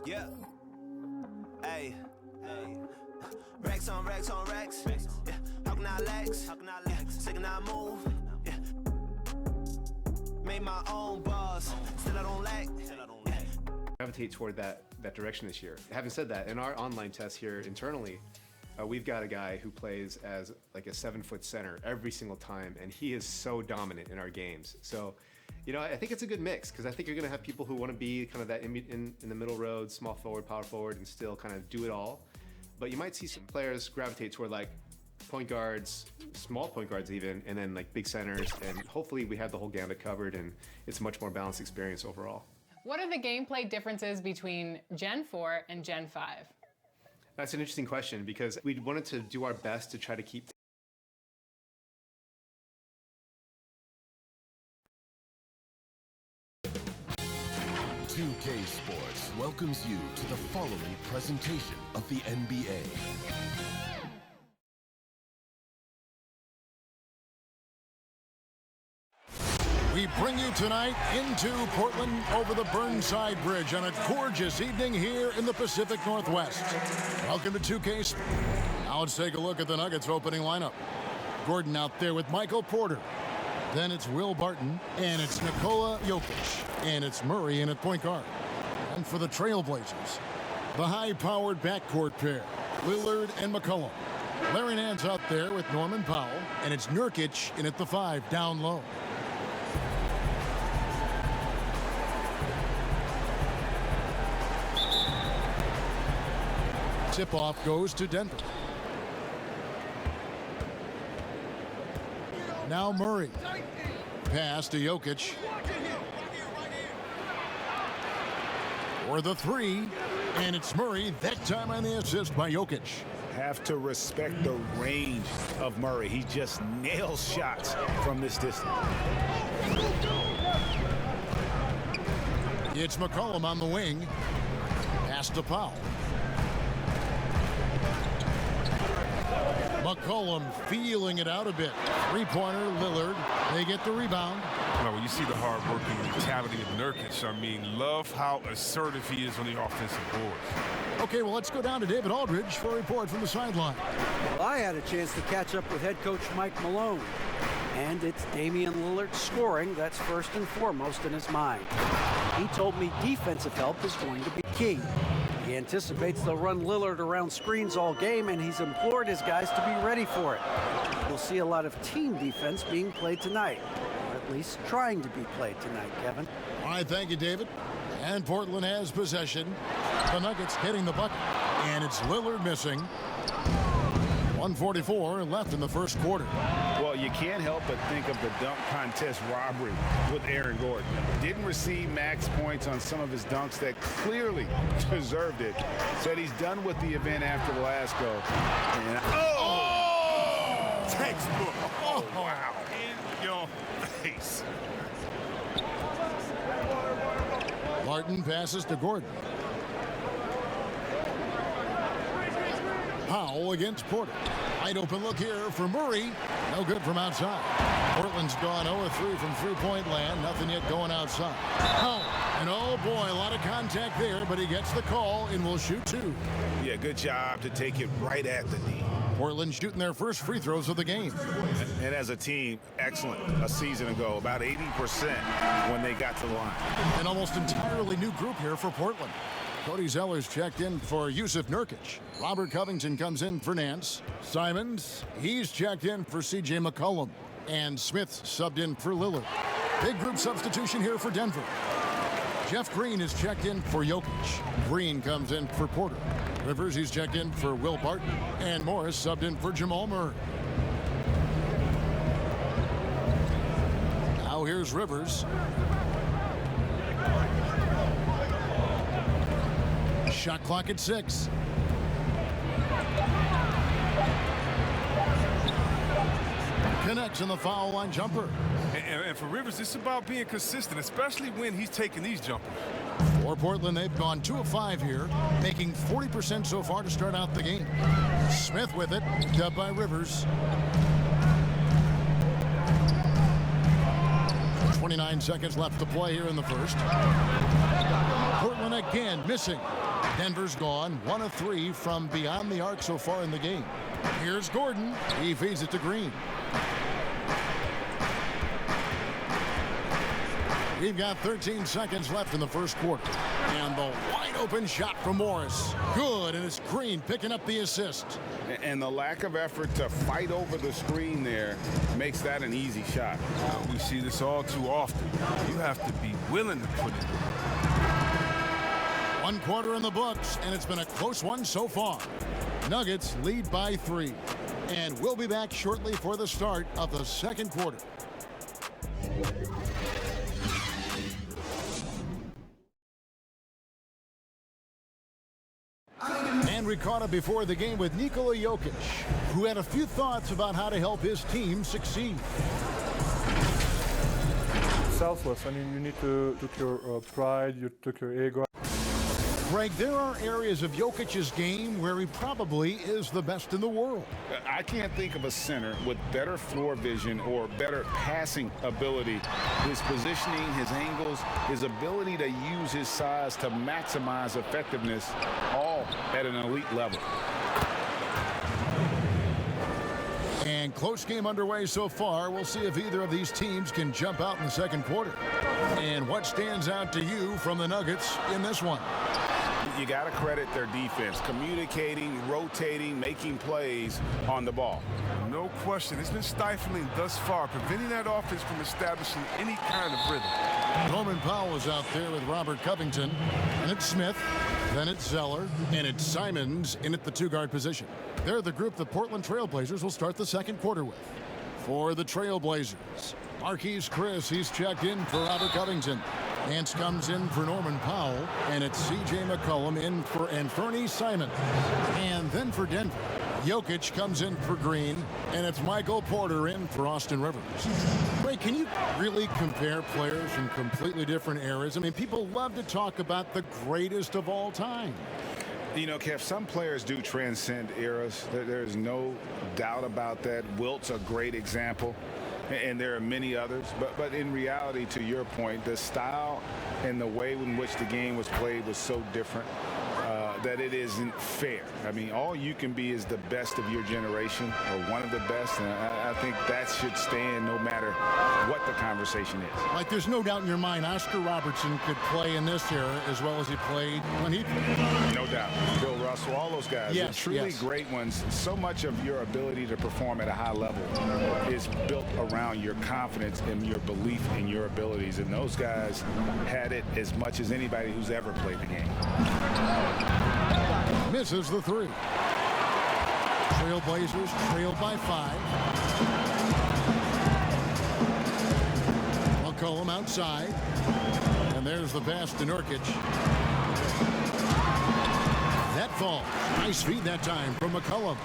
Yeah. Hey. Racks on racks on racks. Yeah. How can I lax? Yeah. Sick and I move. Yeah. Made my own bars. Still I don't lack. Gravitate toward that direction this year. Having said that, in our online test here internally, we've got a guy who plays as like a 7-foot center every single time, and he is so dominant in our games. So, you know, I think it's a good mix, because I think you're going to have people who want to be kind of that in the middle road, small forward, power forward, and still kind of do it all. But you might see some players gravitate toward like point guards, small point guards even, and then like big centers, and hopefully we have the whole gambit covered, and it's a much more balanced experience overall. What are the gameplay differences between Gen 4 and Gen 5? That's an interesting question, because we wanted to do our best to try to keep 2K Sports welcomes you to the following presentation of the NBA. We bring you tonight into Portland over the Burnside Bridge on a gorgeous evening here in the Pacific Northwest. Welcome to 2K Sports. Now let's take a look at the Nuggets opening lineup. Gordon out there with Michael Porter. Then it's Will Barton, and it's Nikola Jokic, and it's Murray in at point guard. And for the Trailblazers, the high-powered backcourt pair, Lillard and McCollum. Larry Nance out there with Norman Powell, and it's Nurkic in at the 5 down low. Tip-off goes to Denver. Now Murray. Pass to Jokic. For the 3. And it's Murray, that time on the assist by Jokic. Have to respect the range of Murray. He just nails shots from this distance. It's McCollum on the wing. Pass to Powell. McCollum feeling it out a bit. Three-pointer, Lillard. They get the rebound. Now, when you see the hard-working mentality of Nurkic, I mean, love how assertive he is on the offensive boards. Okay, well, let's go down to David Aldridge for a report from the sideline. Well, I had a chance to catch up with head coach Mike Malone. And it's Damian Lillard scoring that's first and foremost in his mind. He told me defensive help is going to be key. He anticipates they'll run Lillard around screens all game, and he's implored his guys to be ready for it. We'll see a lot of team defense being played tonight, or at least trying to be played tonight, Kevin. All right, thank you, David. And Portland has possession. The Nuggets getting the bucket, and it's Lillard missing. 1:44 left in the first quarter. Well, you can't help but think of the dunk contest robbery with Aaron Gordon. Didn't receive max points on some of his dunks that clearly deserved it. Said he's done with the event after the last go. And Textbook. Oh, wow. In your face. Barton passes to Gordon. Powell against Porter. Wide open look here for Murray. No good from outside. Portland's gone 0-3 from three-point land. Nothing yet going outside. Powell. And oh boy, a lot of contact there, but he gets the call and will shoot 2. yeah, good job to take it right at the knee. Portland shooting their first free throws of the game. And as a team, excellent a season ago. About 80% when they got to the line. An almost entirely new group here for Portland. Cody Zeller's checked in for Yusuf Nurkic. Robert Covington comes in for Nance. Simons, he's checked in for C.J. McCollum. And Smith subbed in for Lillard. Big group substitution here for Denver. Jeff Green is checked in for Jokic. Green comes in for Porter. Rivers, he's checked in for Will Barton. And Morris subbed in for Jamal Murray. Now here's Rivers. Shot clock at 6. Connects in the foul line jumper. And for Rivers, it's about being consistent, especially when he's taking these jumpers. For Portland, they've gone 2 of 5 here, making 40% so far to start out the game. Smith with it, dubbed by Rivers. 29 seconds left to play here in the first. Portland again missing. Denver's gone 1 of 3 from beyond the arc so far in the game. Here's Gordon. He feeds it to Green. We've got 13 seconds left in the first quarter. And the wide open shot from Morris. Good, and it's Green picking up the assist. And the lack of effort to fight over the screen there makes that an easy shot. We see this all too often. You have to be willing to put it in. 1 quarter in the books, and it's been a close one so far. Nuggets lead by 3. And we'll be back shortly for the start of the second quarter. And we caught up before the game with Nikola Jokic, who had a few thoughts about how to help his team succeed. Selfless. I mean, you need to took your pride, you took your ego. Greg, there are areas of Jokic's game where he probably is the best in the world. I can't think of a center with better floor vision or better passing ability. His positioning, his angles, his ability to use his size to maximize effectiveness, all at an elite level. And close game underway so far. We'll see if either of these teams can jump out in the second quarter. And what stands out to you from the Nuggets in this one? You got to credit their defense, communicating, rotating, making plays on the ball. No question. It's been stifling thus far, preventing that offense from establishing any kind of rhythm. Norman Powell is out there with Robert Covington. And it's Smith. Then it's Zeller. And it's Simons in at the 2-guard position. They're the group the Portland Trailblazers will start the second quarter with. For the Trailblazers, Marquise Chris, he's checked in for Robert Covington. Nance comes in for Norman Powell, and it's C.J. McCollum in for Anthony Simons. And then for Denver, Jokic comes in for Green, and it's Michael Porter in for Austin Rivers. Ray, can you really compare players from completely different eras? I mean, people love to talk about the greatest of all time. You know, Kev, some players do transcend eras. There's no doubt about that. Wilt's a great example. And there are many others, but in reality, to your point, the style and the way in which the game was played was so different that it isn't fair. I mean, all you can be is the best of your generation or one of the best, and I think that should stand no matter what the conversation is. Like, there's no doubt in your mind Oscar Robertson could play in this era as well as he played when he played. No doubt. Bill Russell, all those guys, yes, the truly yes. great ones. So much of your ability to perform at a high level is built around your confidence and your belief in your abilities, and those guys had it as much as anybody who's ever played the game. Misses the 3. Trailblazers trail by 5. McCollum outside. And there's the pass to Nurkic. That falls. Nice feed that time from McCollum.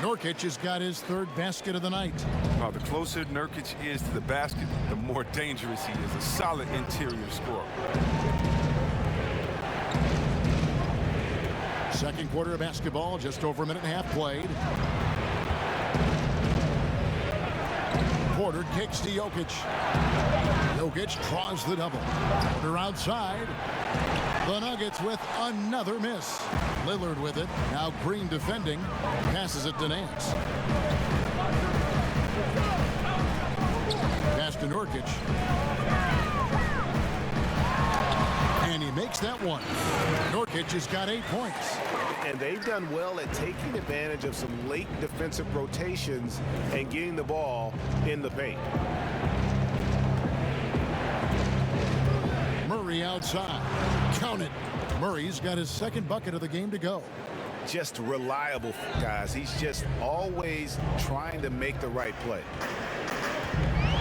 Nurkic has got his 3rd basket of the night. Well, the closer Nurkic is to the basket, the more dangerous he is. A solid interior scorer. Second quarter of basketball, just over a minute and a half played. Porter kicks to Jokic. Jokic draws the double. Porter outside. The Nuggets with another miss. Lillard with it. Now Green defending. Passes it to Nance. Pass to Nurkic. And he makes that one. Nurkic has got 8 points. And they've done well at taking advantage of some late defensive rotations and getting the ball in the paint. Murray outside. Count it. Murray's got his 2nd bucket of the game to go. Just reliable, guys. He's just always trying to make the right play.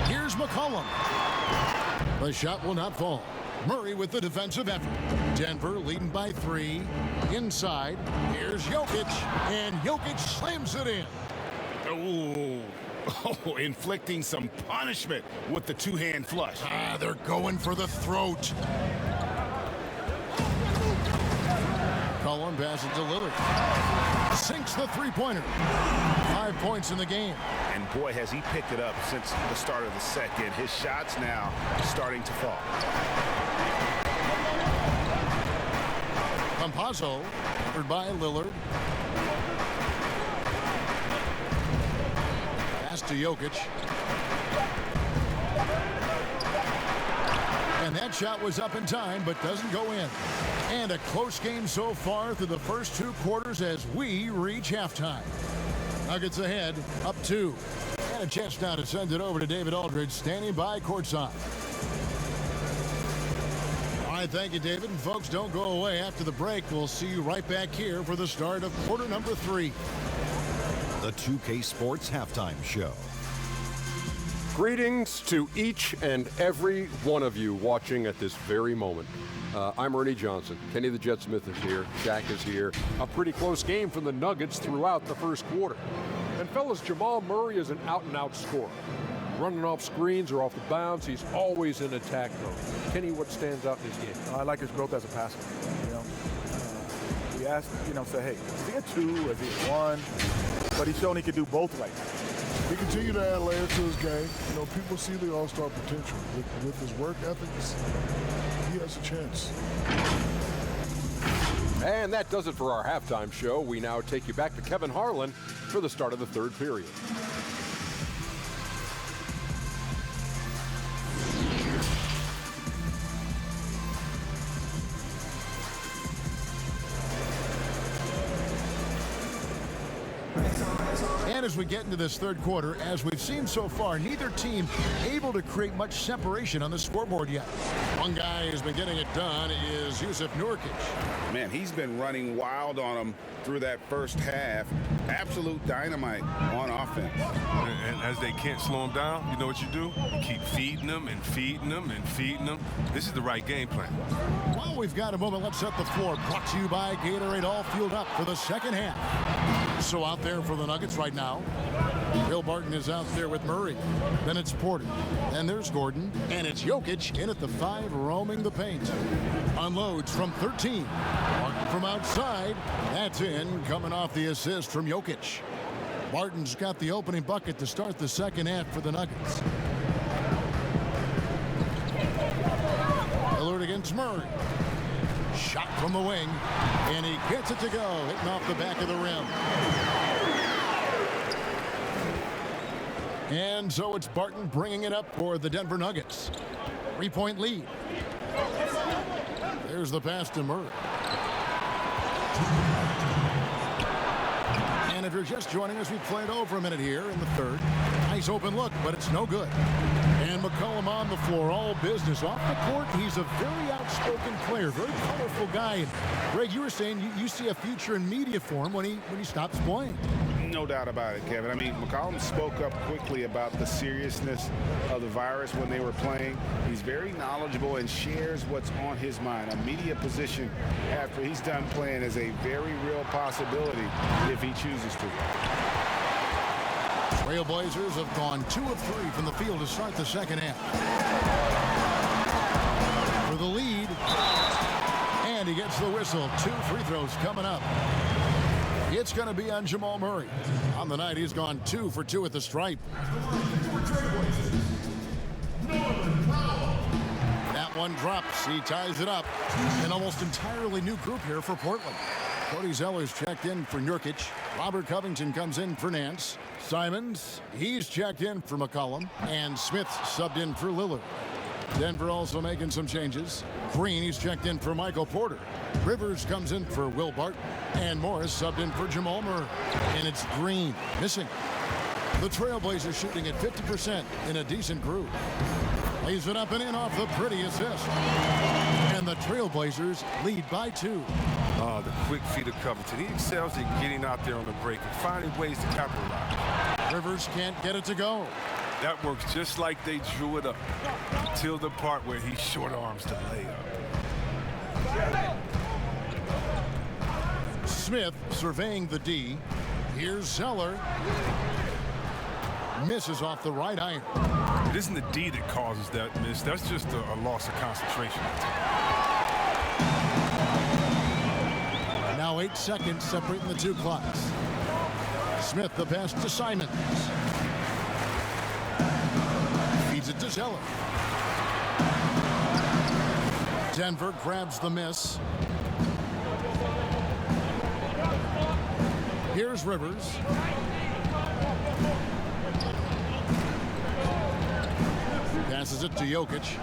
Here's McCollum. The shot will not fall. Murray with the defensive effort. Denver leading by 3. Inside. Here's Jokic. And Jokic slams it in. Oh, inflicting some punishment with the 2-hand flush. They're going for the throat. Cullen passes to Lillard. Sinks the 3-pointer. 5 points in the game. And boy, has he picked it up since the start of the second. His shots now starting to fall. Campazzo, covered by Lillard. Pass to Jokic. And that shot was up in time, but doesn't go in. And a close game so far through the first 2 quarters as we reach halftime. Nuggets ahead, up 2. And a chance now to send it over to David Aldridge, standing by courtside. All right, thank you, David. And folks, don't go away. After the break, we'll see you right back here for the start of quarter number 3. The 2K Sports Halftime Show. Greetings to each and every one of you watching at this very moment. I'm Ernie Johnson. Kenny the Jet Smith is here. Shaq is here. A pretty close game from the Nuggets throughout the first quarter. And fellas, Jamal Murray is an out-and-out scorer. Running off screens or off the bounce, he's always in attack mode. Kenny, what stands out in his game? I like his growth as a passer. We asked, say, hey, is he a 2? Is he a 1? But he's shown he can do both right now. He continued to add layers to his game. People see the all-star potential. With his work ethics, he has a chance. And that does it for our halftime show. We now take you back to Kevin Harlan for the start of the third period. And as we get into this third quarter, as we've seen so far, neither team able to create much separation on the scoreboard yet. One guy who's been getting it done is Jusuf Nurkic. Man, he's been running wild on him through that first half. Absolute dynamite on offense. And as they can't slow him down, you know what you do? You keep feeding them and feeding them and feeding them. This is the right game plan. Well, we've got a moment. Let's set the floor. Brought to you by Gatorade, all fueled up for the second half. So out there for the Nuggets right now, Will Barton is out there with Murray. Then it's Porter. Then there's Gordon. And it's Jokic in at the 5, roaming the paint. Unloads from 13. Barton from outside. That's in, coming off the assist from Jokic. Barton's got the opening bucket to start the second half for the Nuggets. Lillard against Murray. Shot from the wing, and he gets it to go, hitting off the back of the rim. And so it's Barton bringing it up for the Denver Nuggets. 3-point lead. There's the pass to Murray. And if you're just joining us, we played over a minute here in the third. Nice open look, but it's no good. And McCollum on the floor, all business. Off the court, he's a very outspoken player, very colorful guy. And Greg, you were saying you see a future in media for him when he stops playing. No doubt about it, Kevin. I mean, McCollum spoke up quickly about the seriousness of the virus when they were playing. He's very knowledgeable and shares what's on his mind. A media position after he's done playing is a very real possibility if he chooses to. Trailblazers have gone 2 of 3 from the field to start the second half. For the lead, and he gets the whistle. 2 free throws coming up. It's going to be on Jamal Murray. On the night, he's gone 2 for 2 at the stripe. That one drops. He ties it up. An almost entirely new group here for Portland. Cody Zeller's checked in for Nurkic. Robert Covington comes in for Nance. Simons, he's checked in for McCollum. And Smith subbed in for Lillard. Denver also making some changes. Green, he's checked in for Michael Porter. Rivers comes in for Will Barton. And Morris subbed in for Jamal Murray. And it's Green missing. The Trailblazers shooting at 50% in a decent groove. Lays it up and in off the pretty assist. And the Trailblazers lead by 2. Oh, the quick feet of Covington. He excels at getting out there on the break and finding ways to capitalize. Rivers can't get it to go. That works just like they drew it up until the part where he short arms the layup. Smith surveying the D. Here's Zeller. Misses off the right iron. It isn't the D that causes that miss. That's just a loss of concentration. Now 8 seconds separating the 2 clocks. Smith the pass to Simons. Feeds it to Zeller. Denver grabs the miss. Here's Rivers. Passes it to Jokic.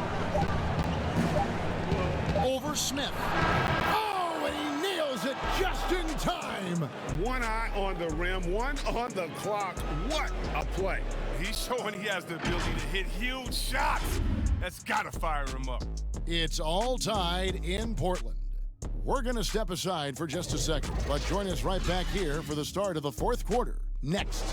Over Smith. Oh, and he nails it just in time. One eye on the rim, one on the clock. What a play. He's showing he has the ability to hit huge shots. That's got to fire him up. It's all tied in Portland. We're going to step aside for just a second, but join us right back here for the start of the fourth quarter next.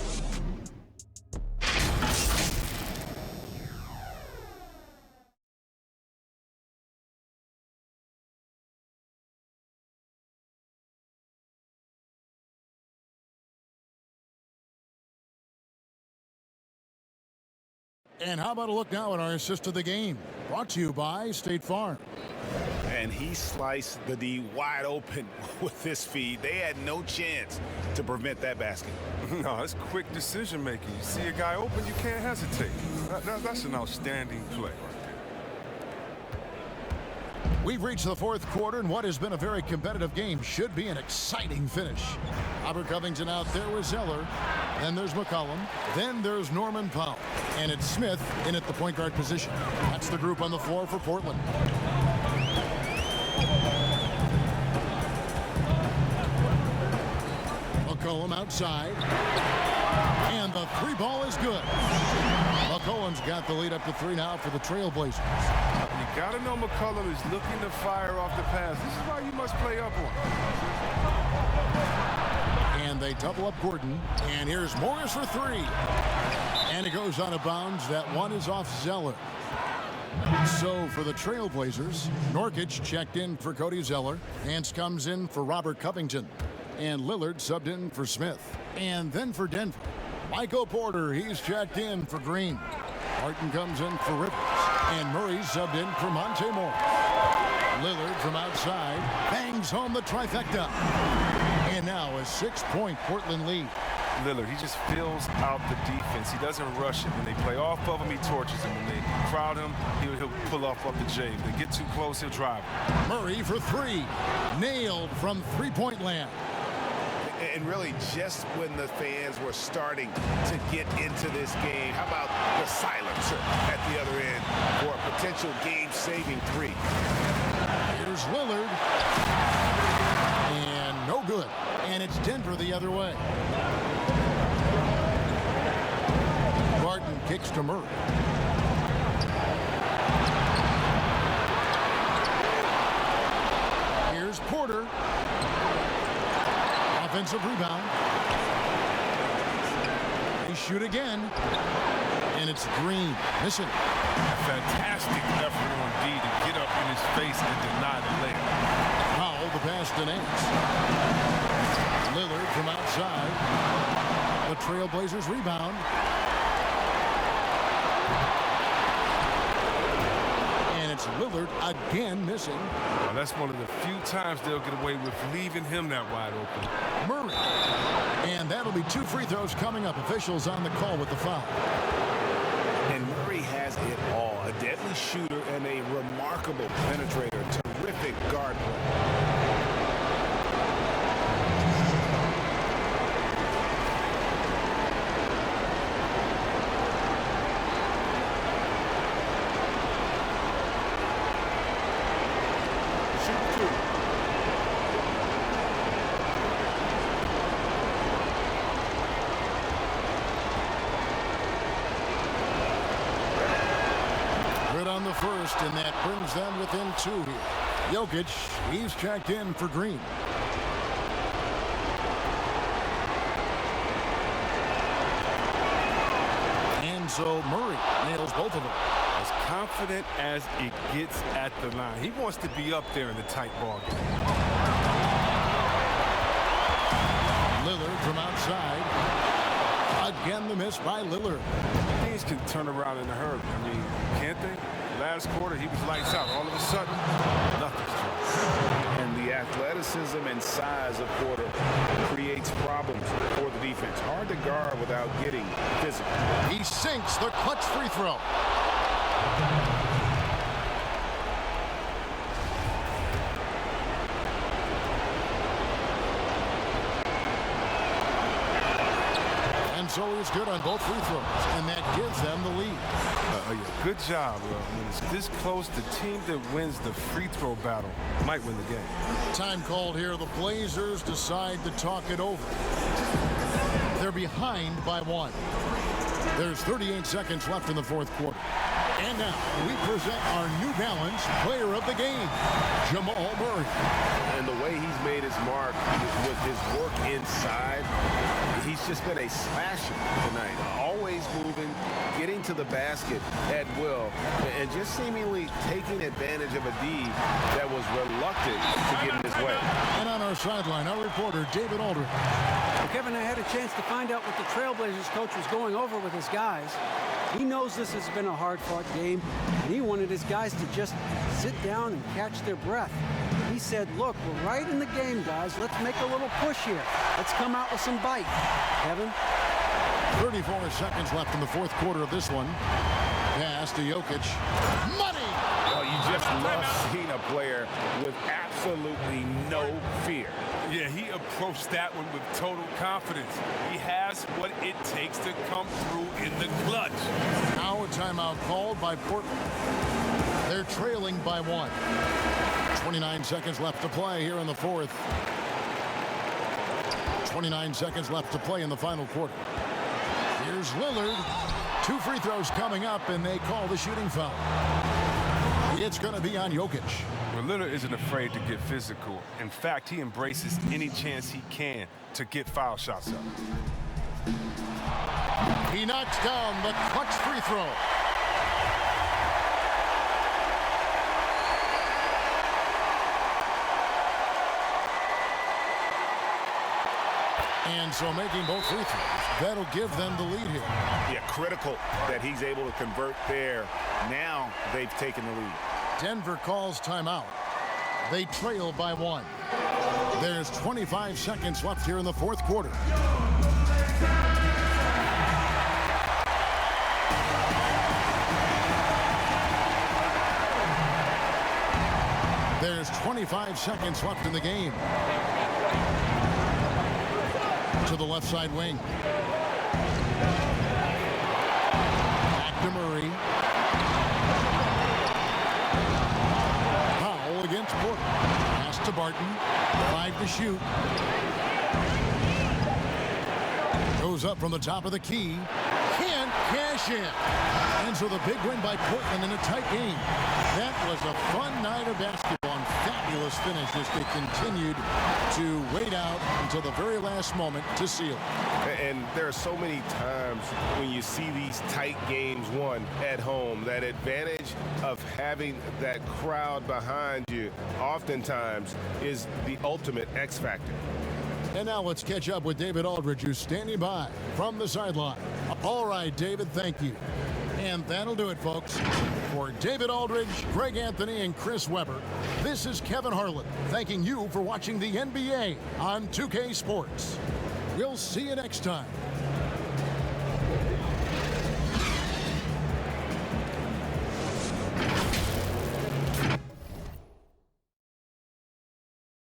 And how about a look now at our assist of the game? Brought to you by State Farm. And he sliced the D wide open with this feed. They had no chance to prevent that basket. No, it's quick decision making. You see a guy open, you can't hesitate. That's an outstanding play. We've reached the fourth quarter, and what has been a very competitive game should be an exciting finish. Robert Covington out there with Zeller. Then there's McCollum. Then there's Norman Powell. And it's Smith in at the point guard position. That's the group on the floor for Portland. McCollum outside. And the three ball is good. McCollum's got the lead up to 3 now for the Trailblazers. You got to know McCollum is looking to fire off the pass. This is why you must play up on. And they double up Gordon. And here's Morris for 3. And it goes out of bounds. That one is off Zeller. So for the Trailblazers, Nurkic checked in for Cody Zeller. Nance comes in for Robert Covington. And Lillard subbed in for Smith. And then for Denver, Michael Porter, he's checked in for Green. Martin comes in for Rivers. And Murray subbed in for Monte Moore. Lillard from outside bangs home the trifecta. And now a 6-point Portland lead. Lillard, he just fills out the defense. He doesn't rush it. When they play off of him, he torches him. When they crowd him, he'll pull off the J. If they get too close, he'll drive. Murray for 3. Nailed from three-point land. And really, just when the fans were starting to get into this game, how about the silencer at the other end for a potential game-saving 3? Here's Lillard. And no good. And it's Denver the other way. Barton kicks to Murray. Here's Porter. Offensive rebound. They shoot again. And it's Green. Missing. Fantastic effort on D to get up in his face and deny the layup. Powell, the pass to Nance. Lillard from outside. The Trailblazers rebound. And it's Lillard again missing. Now that's one of the few times they'll get away with leaving him that wide open. Murray. And that'll be 2 free throws coming up. Officials on the call with the foul. And Murray has it all. A deadly shooter and a remarkable penetrator. Terrific guard play. On the first, and that brings them within 2 here. Jokic, he's checked in for Green. And so Murray nails both of them. As confident as it gets at the line. He wants to be up there in the tight ball game. Lillard from outside. Again, the miss by Lillard. Things can turn around in a hurry. I mean, can't they? Last quarter, he was lights out. All of a sudden, nothing's changed. And the athleticism and size of Porter creates problems for the defense. Hard to guard without getting physical. He sinks the clutch free throw. And so he's good on both free throws, and that gives them the lead. Yeah, good job. When it's this close, the team that wins the free throw battle might win the game. Time called here. The Blazers decide to talk it over. They're behind by 1. There's 38 seconds left in the fourth quarter. And now we present our New Balance player of the game, Jamal Murray. And the way he's made his mark with his work inside, he's just been a slasher tonight. Always moving, getting to the basket at will, and just seemingly taking advantage of a D that was reluctant to get in his way. And on our sideline, our reporter, David Aldridge. Well, Kevin, I had a chance to find out what the Trailblazers coach was going over with his guys. He knows this has been a hard-fought game, and he wanted his guys to just sit down and catch their breath. He said, look, we're right in the game, guys. Let's make a little push here. Let's come out with some bite. Kevin? 34 seconds left in the fourth quarter of this one. Pass to Jokic. Money! Oh, you just love seeing a player with absolutely no fear. Yeah, he approached that one with total confidence. He has what it takes to come through in the clutch. Now a timeout called by Portland. They're trailing by 1. 29 seconds left to play here in the fourth. 29 seconds left to play in the final quarter. Here's Lillard. 2 free throws coming up, and they call the shooting foul. It's going to be on Jokic. Well, Lillard isn't afraid to get physical. In fact, he embraces any chance he can to get foul shots up. He knocks down the clutch free throw. And so making both free throws, that'll give them the lead here. Yeah, critical that he's able to convert there. Now they've taken the lead. Denver calls timeout. They trail by 1. There's 25 seconds left here in the fourth quarter. There's 25 seconds left in the game. To the left side wing. Back to Murray. Foul against Portland. Pass to Barton. 5 to shoot. Goes up from the top of the key. Can't cash in. And so the big win by Portland in a tight game. That was a fun night of basketball and fabulous finish as they continued to wait out until the very last moment to seal. And there are so many times when you see these tight games won at home, that advantage of having that crowd behind you oftentimes is the ultimate X factor. And now let's catch up with David Aldridge, who's standing by from the sideline. All right, David, thank you. And that'll do it, folks. For David Aldridge, Greg Anthony, and Chris Webber, this is Kevin Harlan thanking you for watching the NBA on 2K Sports. We'll see you next time.